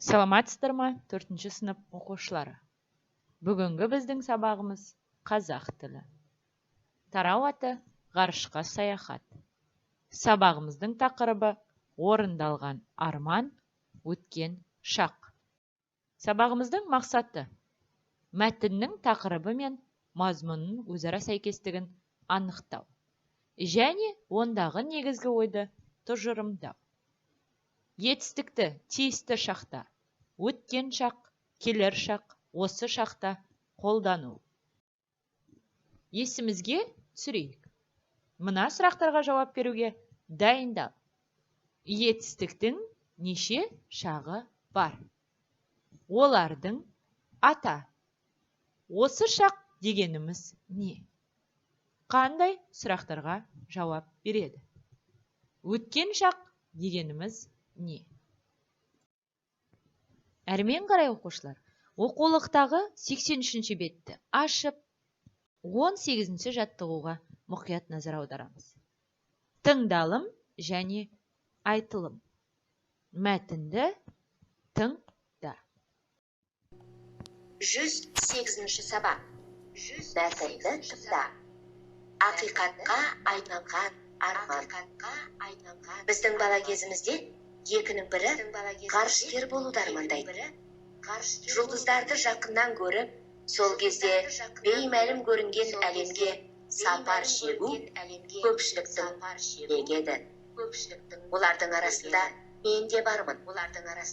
Саламатсыздар ма, 4-ші сынып оқушылары? Бүгінгі біздің сабағымыз қазақ тілі. Тарау аты ғарышқа саяхат. Сабағымыздың тақырыбы орындалған арман, өткен шақ. Сабағымыздың мақсаты мәтіннің тақырыбы мен мазмұнның өзара сәйкестігін анықтау және ондағы негізгі ойды тұжырымдау. Етістікті тиісті шақта, өткен шақ, келер шақ, осы шақта қолдану. Есімізге түсірейік. Мына сұрақтарға жауап беруге дайындал. Етістіктің неше шағы бар? Олардың ата. Осы шақ дегеніміз не? Қандай сұрақтарға жауап береді? Өткен шақ дегеніміз не? Әрмен қарай оқушылар, оқулықтағы 83-ші бетті ашып, 18-ші жаттығуға мұқият назар аударамыз. Тыңдалым және айтылым. Мәтінді тыңда. 108-ші сабақ. Мәтінді тыңда. Ақиқатқа айналған арман. Біздің бала кезімізде екінің бірі ғарышкер болуды армандайды. Жұлдыздарды жақыннан көріп, сол кезде беймәлім көрінген әлемге сапар шегу көпшіліктің егеді. Олардың арасында мен де бармын.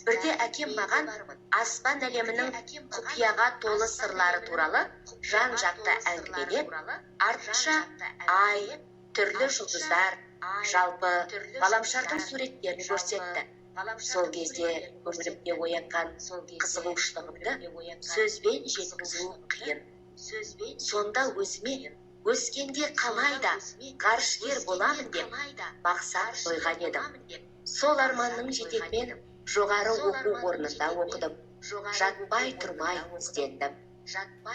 Бірде әкем маған аспан әлемінің құпияға толы сырлары туралы жан-жақты әңгімелеп, артынша ай, түрлі жұлдыздар, жалпы ғаламшардың суреттерін көрсетті. Сол кезде өмірімде оянған қызығушылығымды сөзбен жеткізу қиын. Сонда өзіме өскенде қалайда ғарышкер боламын деп мақсат қойған едім. Сол арманның жетегімен жоғары оқу орнында оқыдым. Жатпай тұрмай іздендім.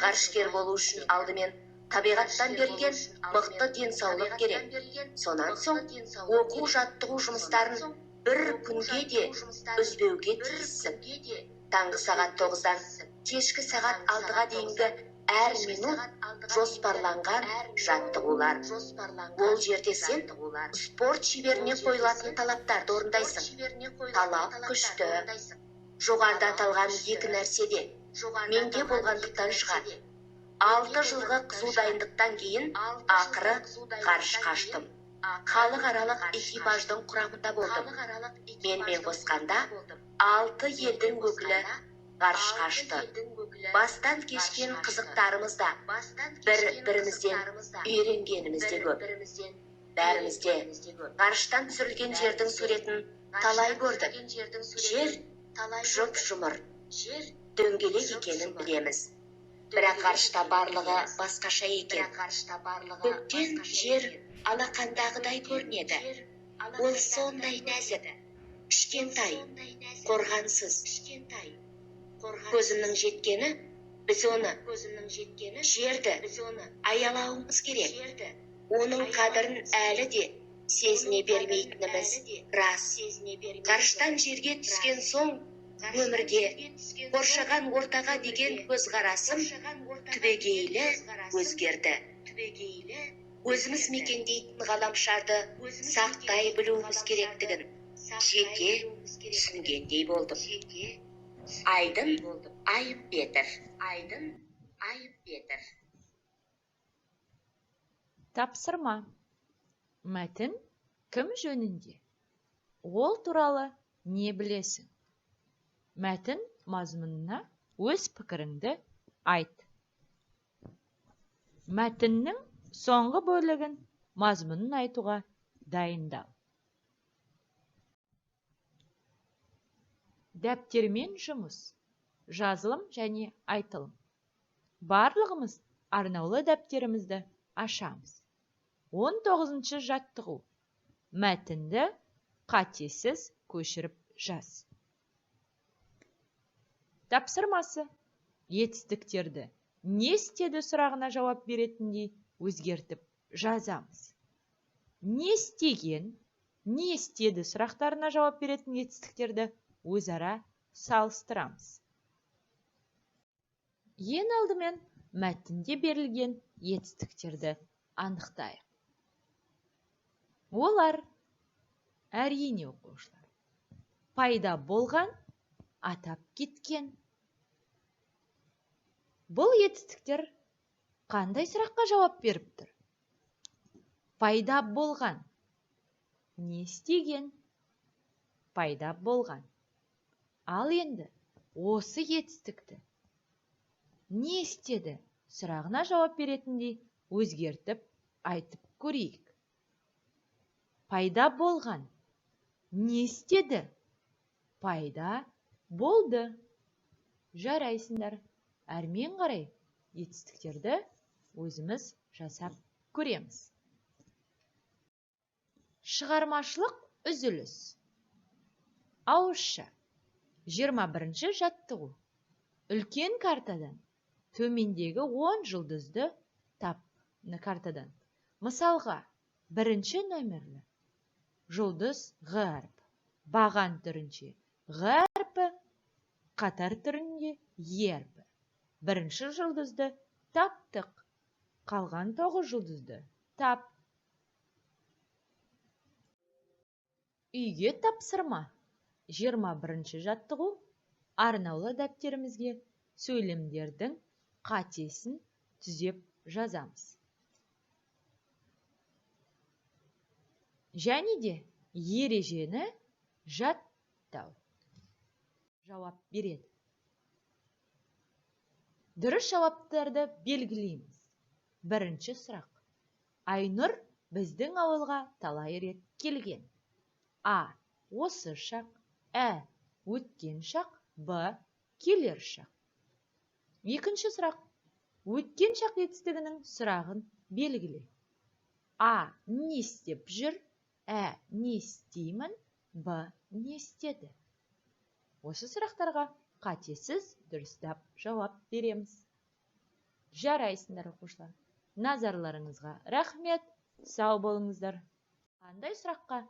Ғарышкер болу үшін алдымен табиғаттан берілген мықты денсаулық керек. Сонан соң оқу жаттығу жұмыстарын бір күнге де үзбеуге тырысып, таңғы сағат 9-дан кешкі сағат 6-ға дейінгі әр минут жоспарланған жаттығулар. Ол жерде сен спорт шеберіне қойылатын талаптарды орындайсың. Талап күшті. Жоғарыда аталған екі нәрседе менде болғандықтан шығады. 6 жылғы қызу дайындықтан кейін ақыры ғарышқа ұштым. Халықаралық экипаждың құрамында болдым. Менімен қосқанда 6 елдің өкілі ғарышқа ұшты. Бастан кешкен қызықтарымыз да, бір-бірімізден үйренгеніміз де көп. Бәріміз де ғарыштан түсірілген жердің суретін талай көрдік. Жер жұп-жұмыр, дөңгелек екенін білеміз. Бірақ ғарышта барлығы басқаша екен. Көктен жер алақандағыдай көрінеді. Ол сондай нәзік, кішкентай, қорғансыз. Көзімнің жеткені, біз оны, жерді аялауымыз керек. Оның қадірін әлі де сезіне бермейтініміз рас. Ғарыштан жерге түскен соң өмірге, қоршаған ортаға деген көзқарасым түбегейлі өзгерді. Өзіміз мекендейтін ғаламшарды сақтай білуіміз керектігін жете түсінгендей болдым. Айдын Айымбетов. Тапсырма. Мәтін кім жөнінде? Ол туралы не білесің? Мәтін мазмұнына өз пікіріңді айт. Мәтіннің соңғы бөлігін мазмұнын айтуға дайындал. Дәптермен жұмыс, жазылым және айтылым. Барлығымыз арнаулы дәптерімізді ашамыз. 19-ші жаттығу. Мәтінді қатесіз көшіріп жаз. Тапсырмасы. Етістіктерді не істеді сұрағына жауап беретіндей өзгертіп жазамыз. Не істеген, не істеді сұрақтарына жауап беретін етістіктерді өзара салыстырамыз. Ең алдымен мәтінде берілген етістіктерді анықтайық. Олар, әрине оқушылар, пайда болған, атап кеткен. Бұл етістіктер қандай сұраққа жауап беріп тұр? Пайда болған. Не істеген? Пайда болған. Ал енді осы етістікті не істеді сұрағына жауап беретіндей өзгертіп айтып көрейік. Пайда болған. Не істеді? Пайда болды. Жарайсыңдар. Әрмен қарай етістіктерді өзіміз жасап көреміз. Шығармашылық үзіліс. Ауызша. 21-ші жаттығу. Үлкен картадан төмендегі 10 жұлдызды тап картадан. Мысалға, 1-ші нөмірлі жұлдыз Ғ әрпі. Баған түрінше Ғ әрпі, қатар түрінде Е әрпі. 1-ші жұлдызды таптық. Қалған 9 жұлдызды тап. Үйге тапсырма. 21-ші жаттығу. Арнаулы дәптерімізге сөйлемдердің қатесін түзеп жазамыз. Және де ережені жаттау. Жауап береді. Дұрыс жауаптарды белгілейміз. 1-ші сұрақ. Айнұр біздің ауылға талай рет келген. А. Осы шақ. Ә. Өткен шақ. Б. Келер шақ. 2-ші сұрақ. Өткен шақ етістігінің сұрағын белгіле. А. Не істеп жүр? Ә. Не істеймін? Б. Не істеді? Осы сұрақтарға қатесіз дұрыстап жауап береміз. Жарайсыңдар оқушылар. Назарларыңызға рахмет. Сау болыңыздар. Қандай сұраққа